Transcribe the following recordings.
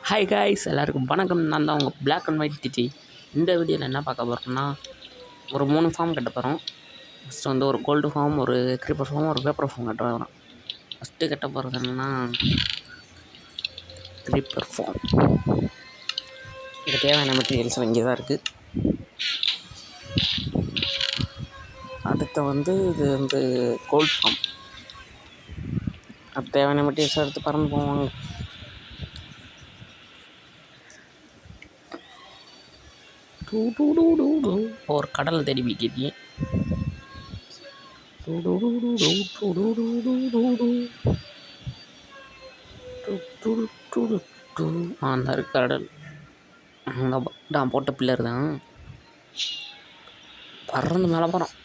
Hi guys, எல்லாருக்கும் வணக்கம். நான் தான் உங்கள் பிளாக் அண்ட் ஒயிட் டிஜி. இந்த வீடியோவில் என்ன பார்க்க போகிறோம்னா, ஒரு 3 ஃபார்ம் கட்ட போகிறோம். ஃபஸ்ட்டு வந்து ஒரு கோல்டு ஃபார்ம், ஒரு க்ரீப்பர் ஃபார்ம், ஒரு பேப்பர் ஃபார்ம் கட்ட போகிறோம். ஃபஸ்ட்டு கட்ட போகிறது என்னென்னா க்ரீப்பர் ஃபார்ம். இதுக்கு தேவையான மெட்டீரியல்ஸ் இங்கே தான் இருக்குது. அடுத்து வந்து இது வந்து கோல்டு ஃபார்ம். அது தேவையான மெட்டீரியல்ஸ் எடுத்து பறந்து போவாங்க. ஒரு கடலை தேடி போய்க்கிட்டேன். அந்த கடல் நான் போட்ட பில்லர் தான். பறந்து மேலே போகிறோம்.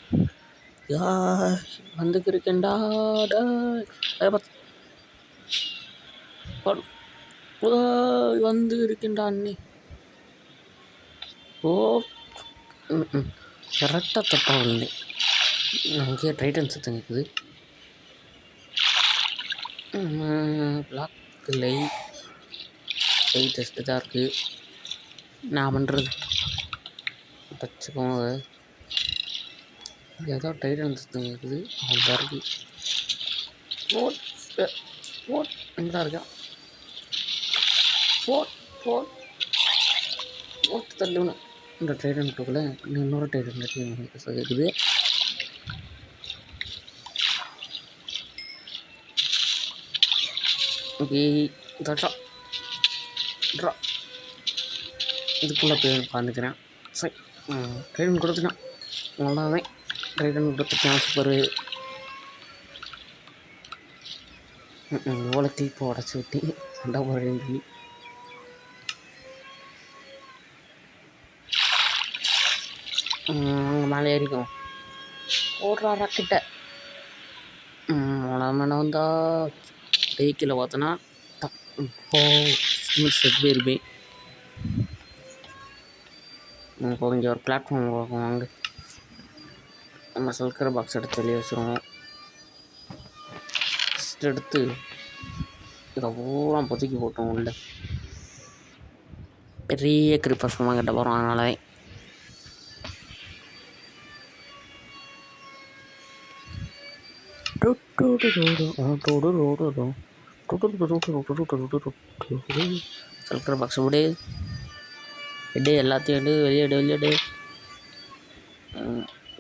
வந்துக்கு இருக்கேன்டா வந்து இருக்கேன்டா அண்ணி. ஓ கரெக்டாக தப்பாக விழுந்தேன். நமக்கே டைட்டன் சத்தம் கேட்குது. பிளாக் லைட் டெஸ்ட்டு தான் இருக்குது. நான் பண்ணுறது வச்சுக்கோங்க. ஏதோ டைட்டன் சத்தம் கேட்குது. அவ்வளோதான் இருக்குது. போட் எங்கடா இருக்கா? போட்டு தள்ளுவேன். இந்த டைட்டன் டூக்கில் இன்னொரு டைட்டன் கேட்குது. ஓகே, ட்ரா இதுக்குள்ளே போய் உட்காந்துக்கிறேன். சரி, ட்ரைடன் கொடுத்துட்டான். அவ்வளோதான், ட்ரைடன் கொடுத்துட்டான். சூப்பர். இவ்வளோ கிளிப்பை உடச்சி விட்டு சண்டை போடுறேன்னு சொல்லி அங்கே மேலே ஏறிக்கும். ஓடுறா ராக்கிட்ட. மேலே வந்தால் வெஹிக்கிளை பார்த்தோன்னா செட் போயிருப்பேன். இப்போ இங்கே ஒரு பிளாட்ஃபார்ம் பார்ப்போம். வாங்க, நம்ம சல்கர பாக்ஸ் எடுத்து வெளியே வச்சுருவோம். ஃபஸ்ட் எடுத்து இதை பூரா பொதுக்கி போட்டோம். உள்ள பெரிய க்ரீப்பர் ஃபார்மாக கட்ட போகிறோம். அதனால சல்கர பாக்ஸ் விடு, எடு, எல்லாத்தையும் எடு, வெளியேடு.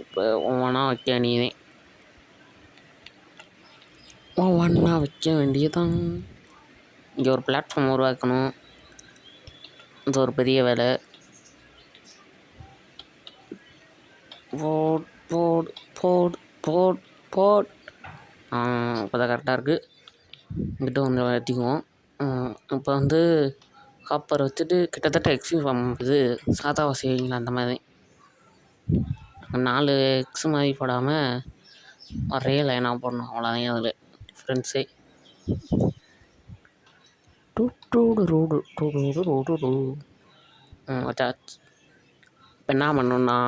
இப்போ ஒவ்வொன்றா வைக்க நீதான். ஒவ்வொன்றா வைக்க வேண்டியதான். இங்கே ஒரு பிளாட்ஃபார்ம் உருவாக்கணும். இது ஒரு பெரிய வேலை. போட் இப்போ தான் கரெக்டாக இருக்குது. இங்கிட்ட கொஞ்சம் ஏற்றிக்குவோம். இப்போ வந்து காப்பர் வச்சுட்டு கிட்டத்தட்ட எக்ஸ்யூம் இது சாதாவாக செய்வீங்களா அந்த மாதிரி 4 எக்ஸ் மாதிரி போடாமல் ஒரே லைனாக போடணும். அவ்வளோதான் அதில் டிஃப்ரென்ஸே. வச்சாச்சு. இப்போ என்ன பண்ணணுன்னா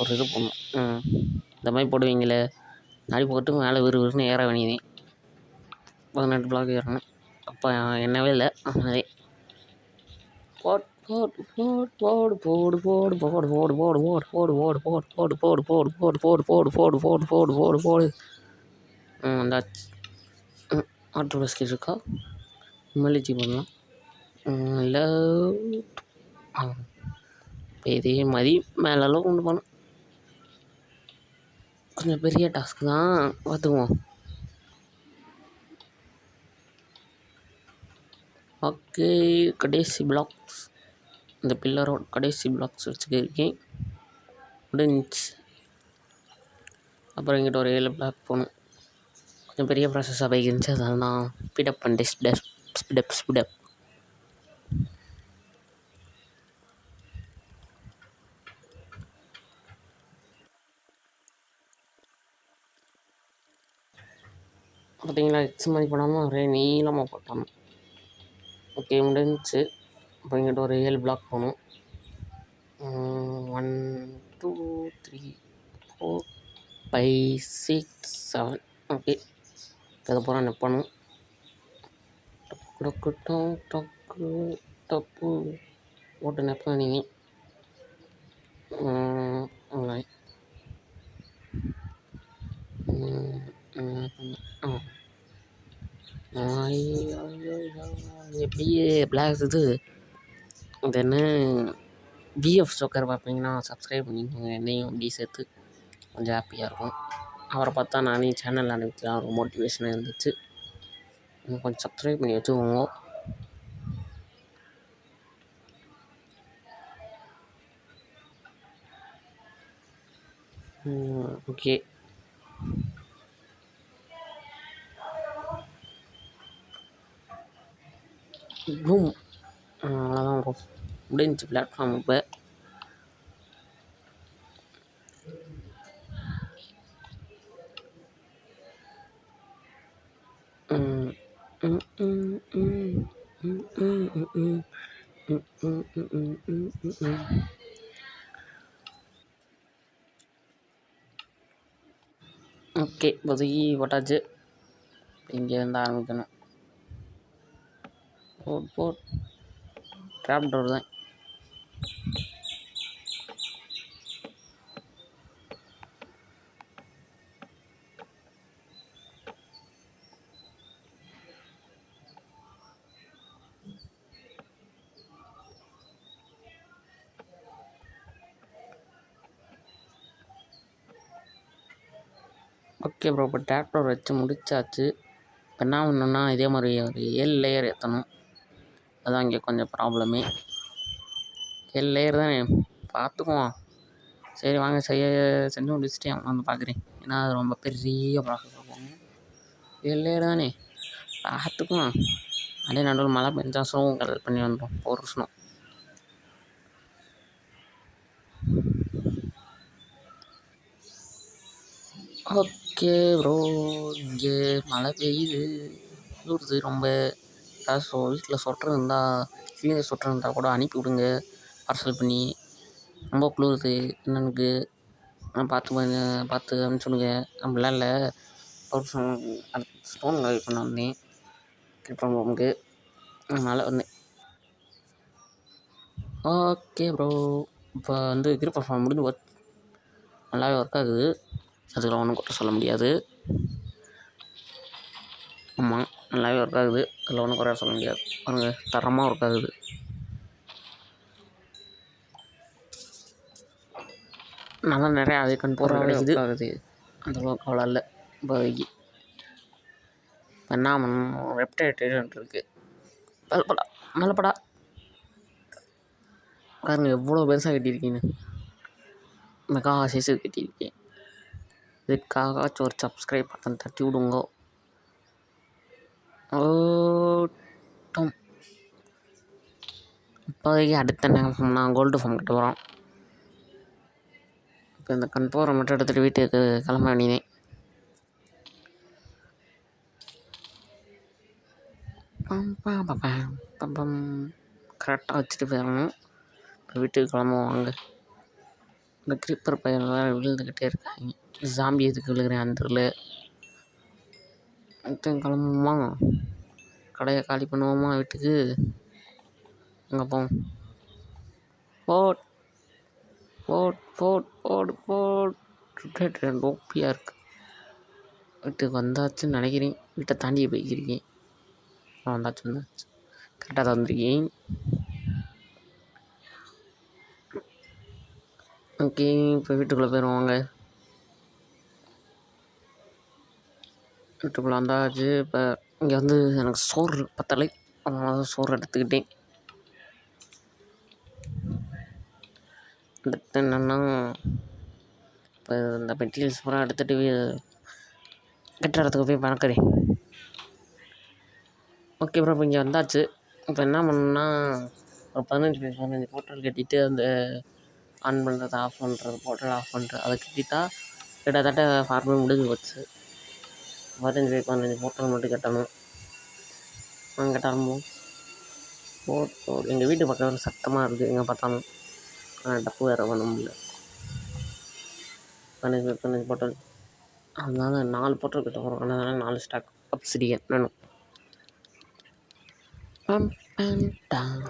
ஒரு இது போடணும். இந்த மாதிரி போடுவீங்களே, நாடி போட்டு மேலே விறுவிறுன்னு ஏற வேண்டியது. 18 பிளாக் ஏறணும். அப்போ என்னவே இல்லை. அதனாலே போடு. வந்தாச்சு. ஆட்டோ ஸ்கீட் இருக்கா? எம்எல்ஏஜி பண்ணலாம். இல்லை இப்போ இதே மாதிரி மேலெல்லாம் கொண்டு போகணும். கொஞ்சம் பெரிய டாஸ்க் தான், பார்த்துக்குவோம். ஓகே, கடைசி பிளாக்ஸ், இந்த பில்லரோட கடைசி பிளாக்ஸ் வச்சுக்கிருக்கேன். முடிஞ்சிச்சு. அப்புறம் இங்கிட்ட ஒரு 7 பிளாக் போகணும். கொஞ்சம் பெரிய ப்ராசஸாக போய் இருந்துச்சு. அதனால் நான் ஸ்பீடப் பண்ணிட்டேன். ஸ்பீடப் பார்த்தீங்களா? எக்ஸ் மாதிரி போடாமல் ஒரே நீளமாக போட்டோம். ஓகே, முடிஞ்சிச்சு. அப்போ இங்கிட்ட ஒரு 7 பிளாக் போகணும். 1 2 3 4 5 6 7. ஓகே, இதை பூரா நிப்பணும். டொக்கு டொக்கு டொப்பு போட்டு நெப்ப நீங்கள் எப்படியே பிளாக் இது என்ன பிஎஃப் ஸ்டோக்கர் பார்ப்பீங்கன்னா சப்ஸ்கிரைப் பண்ணிக்கோங்க, என்னையும் அப்படி சேர்த்து கொஞ்சம் ஹாப்பியாக இருக்கும். அவரை பார்த்தா நானே சேனல் ஆரம்பிக்கலாம், ஒரு மோட்டிவேஷனாக இருந்துச்சு. கொஞ்சம் சப்ஸ்கிரைப் பண்ணி வச்சுக்கோங்க. ஓகே, பூம், அவ்வளோதான் ப்ரோ, முடிஞ்சிச்சு பிளாட்ஃபார்ம். இப்போ ஓகே, இப்போதைக்கு போட்டாச்சு. இங்கேருந்து ஆரம்பிக்கணும். போட் ட்ராப் டோர் தான். ஓகே ப்ரோ, இப்போ ட்ராப் டோர் வச்சு முடிச்சாச்சு. இப்போ என்ன பண்ணணுன்னா இதே மாதிரி ஒரு 7 லேயர் ஏற்றணும். அதுதான் இங்கே கொஞ்சம் ப்ராப்ளமே. 7 லேயர் தானே, பார்த்துக்குவோம். சரி வாங்க, செஞ்சு முடிச்சுட்டேன் வந்து பார்க்குறேன். ஏன்னா அது ரொம்ப பெரிய ப்ராசஸ் இருக்கும். 7 லேயர் தானே, பார்த்துக்குவோம். அப்படியே நடுவில் மழை பெஞ்சா ஸ்னோவும் கலெக்ட் பண்ணி வந்துடும், ஒரு ஸ்னோ. ஓகே ப்ரோ, இங்கே மழை பெய்யுது, குளிருது ரொம்ப. ஏதாவது வீட்டில் சொட்டர் இருந்தால், கீழே சொட்டர் இருந்தால் கூட அனுப்பி விடுங்க பார்சல் பண்ணி. ரொம்ப குளிருது என்னென்னு பார்த்து அனுப்பிச்சுடுங்க. அப்படிலாம் இல்லை, ஒரு ஸ்டோன் கலெக்ட் பண்ண வந்தேன் கிரிப்பர் ரூமுக்கு, மழை வந்தேன். ஓகே ப்ரோ, இப்போ வந்து கிரிப்பர் ஃபார்ம் முடிஞ்சு நல்லாவே ஒர்க் ஆகுது. அதுக்கெல்லாம் ஒன்றும் குறை சொல்ல முடியாது. ஆமாம், நல்லாவே ஒர்க் ஆகுது, அதில் ஒன்றும் குறையா சொல்ல முடியாது. பாருங்க, தரமாக ஒர்க் ஆகுது. நல்லா நிறையா அது கண்ட்ரோல் கிடைக்குது. ஆகுது, அந்தளவுக்கு அவ்வளோ இல்லை இப்போதைக்கு. இப்போ என்ன பண்ணணும், வெப்டைட் இருக்குது. நல்லப்படா பாருங்க, எவ்வளோ பெருசாக கட்டியிருக்கீங்க. மெகா சைஸு கட்டியிருக்கேன். இதுக்காகச்சும் ஒரு சப்ஸ்கிரைப் பட்டன் தட்டி விடுங்க. இப்போதைக்கு அடுத்த நேரம் நான் கோல்டு ஃபார்ம் கட்ட போகிறோம். இப்போ இந்த கண்ட்ரோலை மட்டும் எடுத்துகிட்டு வீட்டுக்கு கிளம்ப வேண்டியதேன். கரெக்டாக வச்சுட்டு போயிடணும். இப்போ வீட்டுக்கு கிளம்புவாங்க. இந்த கிரிப்பர் பையன் வேறு விழுந்துக்கிட்டே இருக்காங்க. ஜாம்பி எதுக்கு விழுகிறேன் அந்தரில். கிளம்புமா, கடையை காலி பண்ணுவோமா வீட்டுக்கு. அங்கே போவோம். போட் போட் போட் போடு போட் டோப்பியாக இருக்குது. வீட்டுக்கு வந்தாச்சுன்னு நினைக்கிறேன். வீட்டை தாண்டி போய்க்கிருக்கேன். வந்தாச்சு கரெக்டாக தான் வந்திருக்கேன். ஓகே, இப்போ வீட்டுக்குள்ளே போயிடுவாங்க. வீட்டுக்குள்ளே வந்தாச்சு. இப்போ இங்கே வந்து எனக்கு சோறு பத்தலை, அதனால தான் சோறு எடுத்துக்கிட்டேன். அடுத்து என்னென்னா, இப்போ இந்த மெட்டீரியல்ஸ் பூரா எடுத்துகிட்டு கட்டுற இடத்துக்கு போய் பார்க்குறேன். ஓகே ப்ரோ, இப்போ இங்கே வந்தாச்சு. இப்போ என்ன பண்ணணுன்னா, ஒரு 15 போர்ட்டல் கட்டிட்டு அந்த ஆன் பண்ணுறது, ஆஃப் பண்ணுறது, போர்ட்டல் ஆஃப் பண்ணுறது, அதை கட்டிட்டா கிட்டத்தட்ட ஃபார்மே முடிஞ்சு போச்சு. 15 போர்ட்டல் மட்டும் கட்டணும். நாங்கள் கட்டாமல் எங்கள் வீட்டு பக்கம் சத்தமாக இருக்குது எங்கே பார்த்தாலும். டப்பு வேறு பண்ண முடியல. 15 போர்ட்டல், அதனால 4 போர்ட்டல் கிட்ட போகிறோம். அதனால 4 ஸ்டாக் அப்சிடியன் வேணும். பம் பம் டாம்.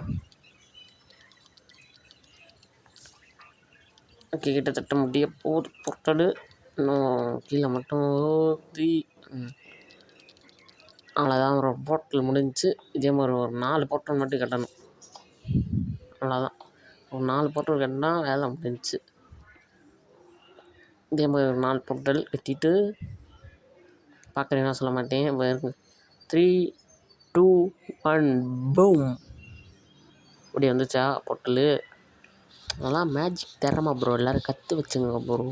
ஓகே, கிட்டத்தட்ட முடிய போகுது பொருட்டல். இன்னும் கீழே மட்டும் 3. அவ்வளோதான், ஒரு போர்ட்டல் முடிஞ்சிச்சு. இதே மாதிரி ஒரு 4 போர்ட்டல் மட்டும் கட்டணும். அவ்வளோதான், ஒரு 4 போர்ட்டல் கட்டினா வேலை முடிஞ்சிச்சு. இதே மாதிரி ஒரு 4 போர்ட்டல் கட்டிட்டு பார்க்குறேன்னா சொல்ல மாட்டேன். 3, 2, 1 பூம். இப்படி வந்துச்சா போர்ட்டலு. அதெல்லாம் மேஜிக் திறமை ப்ரோ, எல்லோரும் கற்று வச்சுங்க ப்ரோ.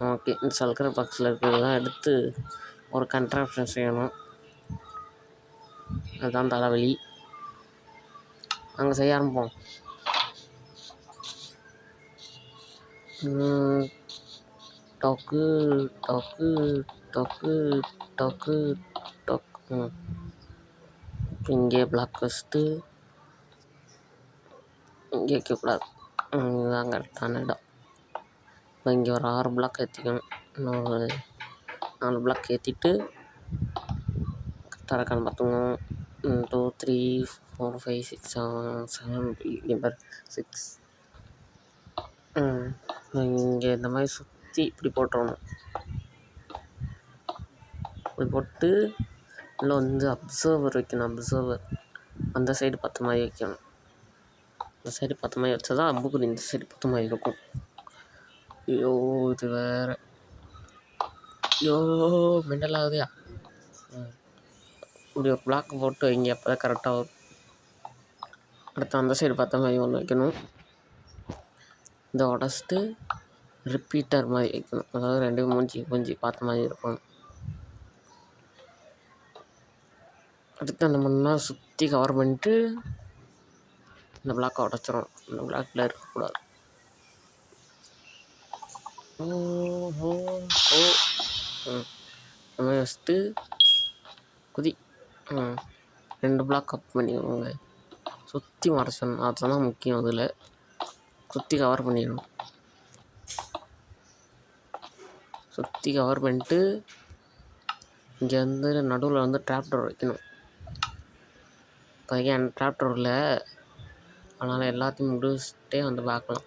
ஓகே, இந்த சல்கர் பாக்ஸில் இருக்கிறதெல்லாம் எடுத்து ஒரு கண்ட்ராக்ஷன் செய்யணும். அதுதான் தலைவலி. அங்கே செய்ய ஆரம்பிப்போம். டொக்கு டொக்கு டொக்கு டொக்கு டொக்கு. இங்கே பிளாக் வச்சுட்டு இங்கே வைக்கக்கூடாது. இதுதான் கரெக்டான இடம். இப்போ இங்கே ஒரு 6 பிளாக் ஏற்றிக்கணும். இன்னொரு 4 பிளாக் ஏற்றிட்டு கரெக்டாக இருக்கான்னு பார்த்துங்க. 2, 3, 4, 5, 6, 7, 8, 6. இங்கே இந்த மாதிரி சுற்றி இப்படி போட்டுறணும். இப்படி போட்டு இல்லை வந்து அப்சர்வர் வைக்கணும். அப்சர்வர் அந்த சைடு பார்த்த மாதிரி வைக்கணும். இந்த சைடு பார்த்த மாதிரி வச்சா தான் அம்புக்குடி இந்த சைடு பார்த்த மாதிரி இருக்கும். ஐயோ இது வேறு, ஐயோ மெண்டல் ஆகுதுயா. இப்படி ஒரு பிளாக் போட்டு வைங்க, அப்போ தான் கரெக்டாக வரும். அடுத்து அந்த சைடு பார்த்த மாதிரி ஒன்று வைக்கணும். இதை உடச்சிட்டு ரிப்பீட்டர் மாதிரி வைக்கணும். அதாவது 2 மூஞ்சி பார்த்த மாதிரி இருக்கணும். அடுத்து என்ன பண்ணால் சுற்றி கவர் பண்ணிட்டு இந்த பிளாக்கை உடச்சிரும். இந்த பிளாக்கில் இருக்கக்கூடாது. இந்த மாதிரி வச்சுட்டு குதி 2 பிளாக் கப் பண்ணிக்கோங்க. சுற்றி மறைச்சணும், அதுதான் முக்கியம். அதில் சுற்றி கவர் பண்ணிடணும். சுற்றி கவர் பண்ணிட்டு இங்கே வந்து நடுவில் வந்து டிராப்டர் வைக்கணும். இப்போதைக்கு அந்த டிராப்டர் இல்லை, அதனால் எல்லாத்தையும் முடிச்சுட்டே வந்து பார்க்கலாம்.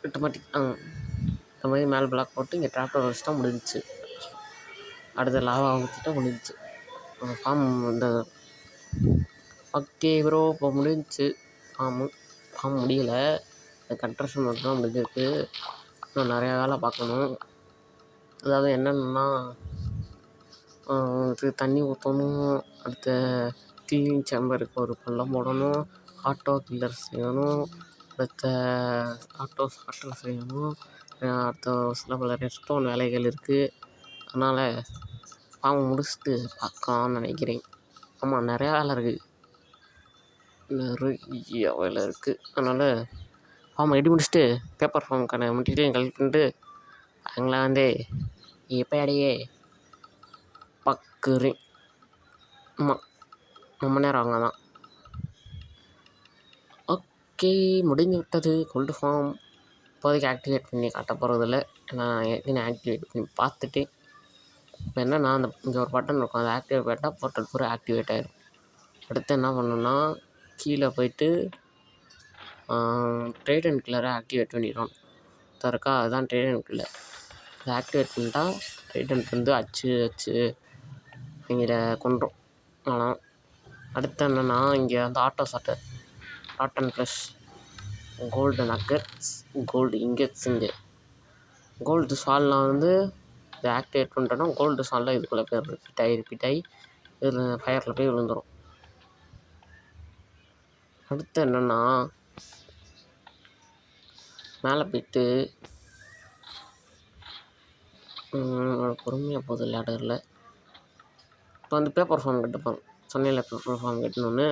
ஆட்டோமேட்டிக் இந்த மாதிரி மேலே பிளாக் போட்டு இங்கே டிராப்டர் வச்சுட்டா முடிஞ்சிச்சு. அடுத்த லாவா ஊற்றிட்டா முடிஞ்சிச்சு ஃபார்ம். இந்த ஓகே ப்ரோ, இப்போ முடிஞ்சிச்சு ஃபார்ம் முடியலை. இந்த கன்ஸ்ட்ரக்ஷன் ஒர்க் தான் முடிஞ்சிருக்கு. இன்னும் நிறையா வேலை பார்க்கணும். அதாவது என்னென்னா இது தண்ணி ஊற்றணும். அடுத்த க்ளீனிங் சேம்பருக்கு ஒரு பள்ளம் போடணும். ஆட்டோ கில்லர் செய்யணும். அடுத்த ஆட்டோ சாட்டர் செய்யணும். அடுத்த சில பல ரெஸ்டோன் வேலைகள் இருக்குது. அதனால் ஃபார்ம் முடிச்சுட்டு பார்க்கலான்னு நினைக்கிறேன். ஆமாம், நிறையா வேலை இருக்குது. அதனால் ஃபார்ம் ரெடி முடிச்சுட்டு பேப்பர் ஃபார்முக்கான மெட்டீரியல் கலெக்ட் பண்ணிட்டு அவங்கள வந்து எப்படியே பார்க்குறேன். ஆமாம், ரொம்ப நேரம் அவங்க தான். ஓகே, முடிஞ்சு விட்டது. கோல்டு ஃபார்ம் இப்போதைக்கு ஆக்டிவேட் பண்ணி காட்ட போகிறதில்ல. நான் ஏற்கனவே ஆக்டிவேட் பண்ணி பார்த்துட்டு இப்போ என்னென்னா அந்த இங்கே ஒரு பட்டன் இருக்கும், அதை ஆக்டிவேட் பண்ணிட்டால் போர்ட்டல் பூரா ஆக்டிவேட் ஆகிடும். அடுத்து என்ன பண்ணணுன்னா கீழே போய்ட்டு ட்ரேட் அண்ட் கில்லரை ஆக்டிவேட் பண்ணிடணும். இருக்கா, அதுதான் ட்ரேட் அண்ட் கில்லர். அதை ஆக்டிவேட் பண்ணிட்டா ட்ரேட் அண்ட் வந்து அச்சு இங்கே கொண்டுரும். ஆனால் அடுத்து என்னென்னா இங்கே வந்து ஆட்டோ சாட்டர் cotton plus gold nuggets, gold ingots. இங்கே கோல்டு சால்லாம் வந்து இதை ஆக்டிவேட் பண்ணிட்டோன்னா கோல்டு சாலில் இதுக்குள்ளே போய் ரிப்பீட் ஆகி இதில் ஃபயரில் போய் விழுந்துடும். அடுத்து என்னென்னா மேலே போய்ட்டு பொறுமையாக போகுது லேடரில். இப்போ வந்து பேப்பர் ஃபார்ம் கட்டுப்போம். சொன்னையில் பேப்பர் ஃபார்ம் கட்டணுன்னு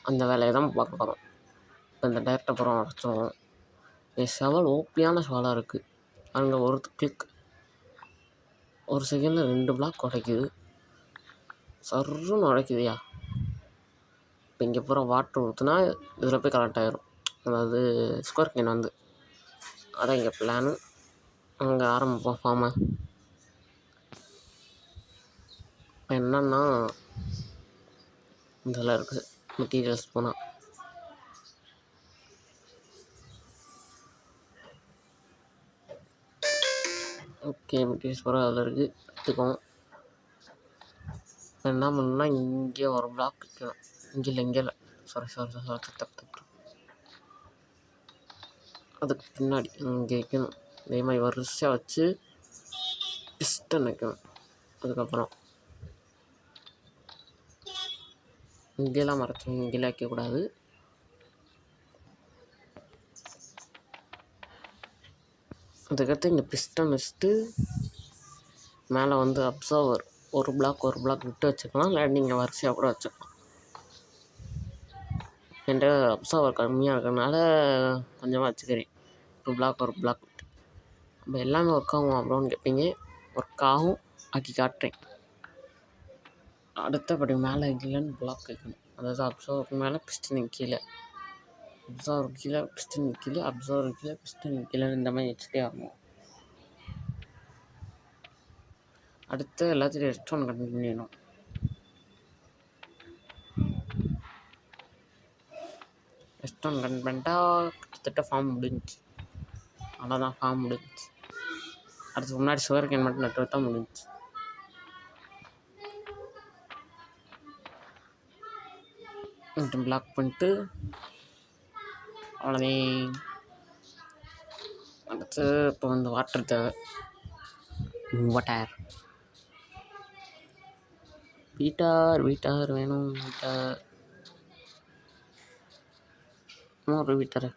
அந்த வேலையை தான் பார்க்க போகிறோம். இப்போ இந்த டேரக்ட் அப்புறம் உடச்சோம். செவல் ஓப்பியான செவலாக இருக்குது. அங்கே ஒரு கிளிக் ஒரு செகண்டில் 2 பிளாக் உடைக்குது. சர்ருன்னு உடைக்குதுயா. இப்போ இங்கே பூரா வாட்ரு ஊற்றுனா இதில் போய் கரெக்ட் ஆகிரும். அதாவது ஸ்கொயர் கேன் வந்து அதான் இங்கே பிளானு. அங்கே ஆரம்பிப்போம் ஃபார்மை. இப்போ என்னன்னா இதெல்லாம் இருக்குது மெட்டீரியல்ஸ் போனால் ஓகே மெட்டீரியல்ஸ் போகிற அதில் இருக்குது எடுத்துக்கோம். இப்போ என்ன பண்ணணும்னா இங்கே ஒரு பிளாக் வைக்கணும். இங்கே இல்லை சாரி தப்பு அதுக்கு பின்னாடி இங்கே வைக்கணும். இதே மாதிரி வரிசையாக வச்சு பிஸ்டன் வைக்கணும். அதுக்கப்புறம் இங்கெல்லாம் மறைச்சோம், இங்கெல்லாம் வைக்கக்கூடாது. அதுக்கடுத்து இங்கே பிஸ்டன் வச்சுட்டு மேலே வந்து அப்சர்வர் ஒரு பிளாக் விட்டு வச்சுக்கலாம். இல்லை நீங்கள் வரிசையாக கூட வச்சுக்கலாம். என்கிட்ட அப்சர்வர் கம்மியாக இருக்கிறதுனால கொஞ்சமாக வச்சுக்கிறேன். ஒரு பிளாக் விட்டு. நம்ம எல்லாமே ஒர்க் ஆகும் அப்புறம்னு கேட்பீங்க. ஒர்க் ஆகும், ஆக்கி காட்டுறேன். அடுத்தபடி மேலே கீழேன்னு பிளாக் வைக்கணும். அதாவது அப்சர்வருக்கு மேலே பிஸ்டனுக்கு கீழே, அப்சர்வருக்கு கீழே பிஸ்டனுக்கு கீழே, அப்சர்வருக்கு கீழே பிஸ்டனுக்கு கீழே இந்த மாதிரி வச்சுட்டே ஆகணும். அடுத்து எல்லாத்தையும் ரெஸ்டோன் கண்டினியூ பண்ணணும். ரெஸ்டோன் கண்டினியூ பண்ணிட்டா கிட்டத்தட்ட ஃபார்ம் முடிஞ்சிச்சு. அவ்வளோதான், ஃபார்ம் முடிஞ்சிச்சு. அடுத்து முன்னாடி சுகர் கேன் மட்டும் நட்டு விட்டா முடிஞ்சிச்சு. பிளாக் பண்ணிட்டு அவ்வளோதே. அடுத்து இப்போ வந்து வாட்டர் தேவை. வாட்டர் வீட்டார் வேணும். ஒரு வீட்டர்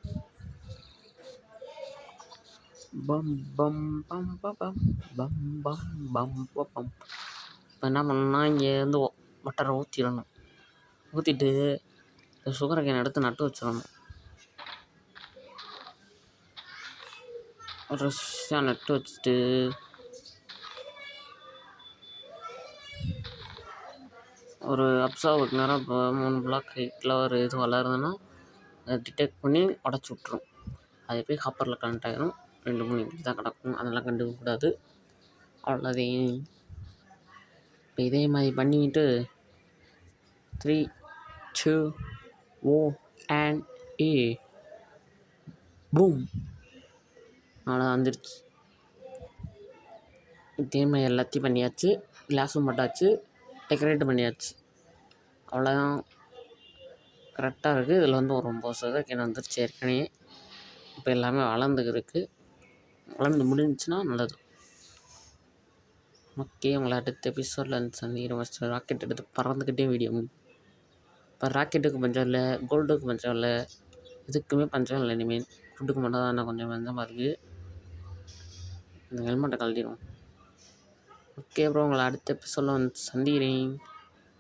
பம் பம் பம் பம் பம் பம் பம் பம். இப்போ என்ன பண்ணணும்னா இங்கே வந்து வாட்டரை ஊற்றிடணும். ஊற்றிட்டு சுகரை கேன் எடுத்து நட்டு வச்சிடணும். ஃப்ரெஷ்ஷாக நட்டு வச்சுட்டு ஒரு அப்சர்வருக்கு நேரம் இப்போ 3 பிளாக் ஹைட்டில் ஒரு இது வளருதுன்னா அதை டிடெக்ட் பண்ணி உடச்சி விட்ரும். அது போய் ஹாப்பரில் கனெக்ட் ஆகிரும். 2-3 இன்ச்சு தான் கிடக்கும். அதெல்லாம் கண்டுக்கக்கூடாது. அவ்வளோதையும் இப்போ இதே மாதிரி பண்ணிக்கிட்டு 3, 2, 1 பூம், அவ்வளோ வந்துடுச்சு. இதே மாதிரி எல்லாத்தையும் பண்ணியாச்சு. கிளாஸும் போட்டாச்சு, டெக்கரேட் பண்ணியாச்சு. அவ்வளோதான், கரெக்டாக இருக்குது. இதில் வந்து ஒரு 9 சதவீதம் வந்துருச்சு ஏற்கனவே. இப்போ எல்லாமே வளர்ந்துருக்கு. வளர்ந்து முடிஞ்சிச்சுன்னா நல்லது. ஓகே, உங்களை அடுத்த எபிசோடில் சந்திக்கிறேன். ஃபஸ்ட்டு ராக்கெட் எடுத்து பறந்துக்கிட்டே வீடியோ முடியும். இப்போ ராக்கெட்டுக்கு பஞ்சம் இல்லை, கோல்டுக்கு பஞ்சம் இல்லை, இதுக்குமே பஞ்சம் இல்லை. இனிமேல் ஃபுட்டுக்கு மட்டும் தான் என்ன கொஞ்சம் பஞ்சமாக இருக்குது. இந்த ஹெல்மெட்டை கழட்டிடும். ஓகே அப்புறம் உங்களை அடுத்த எபிசோடில் வந்து சந்திக்கிறேன்.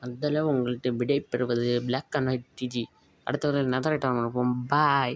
அதில் உங்கள்கிட்ட விடை பெறுவது பிளாக் அண்ட் ஒயிட் டிஜி. அடுத்த ஒரு நெதரைட்டாக இருப்போம். பாய்.